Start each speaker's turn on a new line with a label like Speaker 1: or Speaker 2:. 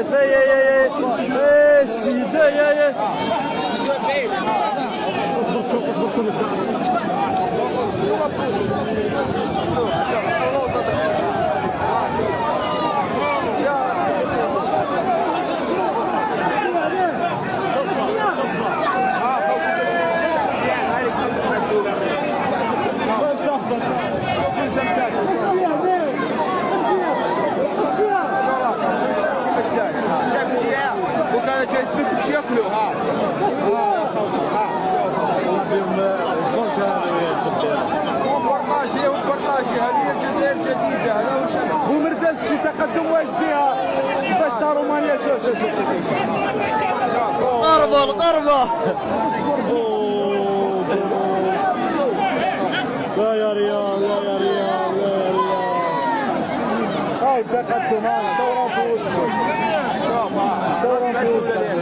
Speaker 1: الطريف. اي السيد اي
Speaker 2: وكان جاي يسلك باش ياكلوا ها وبرناجي هذه هي الجزائر الجديده. هذا واش ومرداس في تقدم واش بها باش تاع رومانيا. شوف
Speaker 1: قربه
Speaker 3: لا يا ريال لا يا ريال لا يا ريال.
Speaker 2: هاي تقدم ثوره في وسطهم. ثوره في وسطهم.